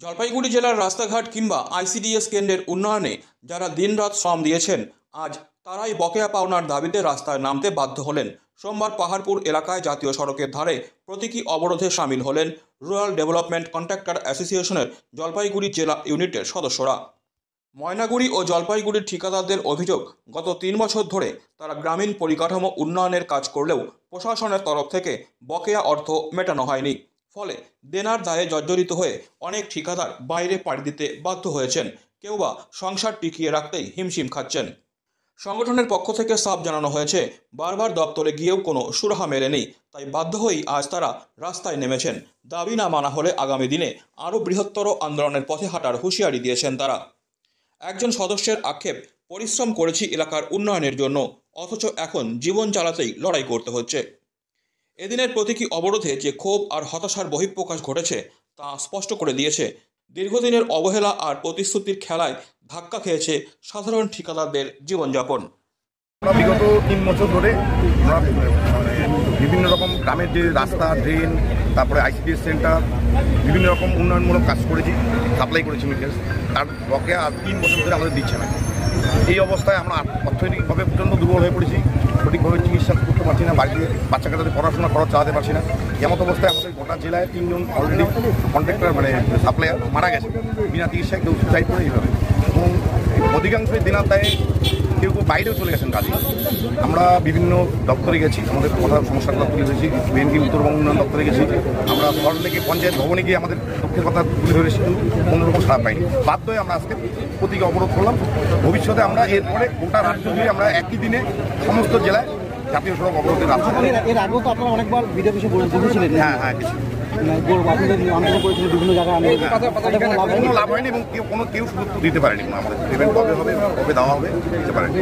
জলপাইগুড়ি জেলার রাস্তাঘাট কিংবা আইসিডিএস কেন্দ্রের উন্নয়নে যারা দিনরাত শ্রম দিয়েছেন, আজ তারাই বকেয়া পাওনার দাবিতে রাস্তায় নামতে বাধ্য হলেন। সোমবার পাহাড়পুর এলাকায় জাতীয় সড়কের ধারে প্রতীকী অবরোধে সামিল হলেন রুরাল ডেভেলপমেন্ট কন্ট্রাক্টর অ্যাসোসিয়েশনের জলপাইগুড়ি জেলা ইউনিটের সদস্যরা। ময়নাগুড়ি ও জলপাইগুড়ির ঠিকাদারদের অভিযোগ, গত 3 বছর ধরে তারা গ্রামীণ পরিকাঠামো উন্নয়নের কাজ করলেও প্রশাসনের তরফ থেকে বকেয়া অর্থ মেটানো হয়নি। ফলে দেনার দায়ে জর্জরিত হয়ে অনেক ঠিকাদার বাইরে পাড়ি দিতে বাধ্য হয়েছেন। কেউ বা সংসার টিকিয়ে রাখতেই হিমশিম খাচ্ছেন। সংগঠনের পক্ষ থেকে সাফ জানানো হয়েছে, বারবার দপ্তরে গিয়েও কোনো সুরাহা মেলেনি। তাই বাধ্য হয়েই আজ তারা রাস্তায় নেমেছেন। দাবি না মানা হলে আগামী দিনে আরও বৃহত্তর আন্দোলনের পথে হাঁটার হুঁশিয়ারি দিয়েছেন তারা। একজন সদস্যের আক্ষেপ, পরিশ্রম করেছি এলাকার উন্নয়নের জন্য, অথচ এখন জীবন চালাতেই লড়াই করতে হচ্ছে। এদিনের প্রতীকী অবরোধে যে ক্ষোভ আর হতাশার বহিঃপ্রকাশ ঘটেছে তা স্পষ্ট করে দিয়েছে, দীর্ঘদিনের অবহেলা আর প্রতিশ্রুতির খেলায় ধাক্কা খেয়েছে সাধারণ ঠিকাদারদের জীবনযাপন। বিগত 3 বছর ধরে আমরা বিভিন্ন রকম গ্রামের যে রাস্তা, ড্রেন, তারপরে আইসিডিএস সেন্টার, বিভিন্ন রকম উন্নয়নমূলক কাজ করেছি, সাপ্লাই করেছি মেটেরিয়ালস। তার বকেয়া আর 3 বছর ধরে আমাদের দিচ্ছে না। এই অবস্থায় আমরা অর্থনৈতিকভাবে প্রচণ্ড দুর্বল হয়ে পড়েছি, সঠিকভাবে চিকিৎসা করতে পারছি না, বাড়িতে বাচ্চা কাচ্চাদের পড়াশোনা খরচ চালাতে পারছি না। এমন অবস্থায় আমাদের গোটা জেলায় 3 জন অলরেডি কন্ট্রাক্টর সাপ্লায়ার মারা গেছে বিনা চিকিৎসায়, কেউ সুসাইড করে এইভাবে। এবং অধিকাংশই দিনার দায়ে কেউ বাইরেও চলে গেছেন কাজে। আমরা বিভিন্ন দপ্তরে গেছি, আমাদের কথা সমস্যাগুলো তুলে ধরেছি। বিএনপি উত্তরবঙ্গ উন্নয়ন দপ্তরে গেছি, আমরা সরলেকে পঞ্চায়েত ভবনে গিয়ে আমাদের দুঃখের কথা তুলে ধরেছি, কোনোরকম সাড়া পাইনি। বাধ্য হয়ে আমরা আজকে প্রতীকী অবরোধ করলাম। ভবিষ্যতে আমরা এরপরে গোটা রাজ্য জুড়ে আমরা একই দিনে সমস্ত জেলায় জাতীয় সড়ক অবরোধের রাস্তা। এর আগেও তো আপনারা অনেকবার ভিডিও কিছু বলেছিলেন। হ্যাঁ কিছু আন্দোলন করেছিলেন বিভিন্ন জায়গায়, কোনো লাভ হয়নি এবং কেউ সুযোগ দিতে পারেনি। আমাদের পেমেন্ট কবে হবে, কবে দেওয়া হবে, দিতে পারেনি।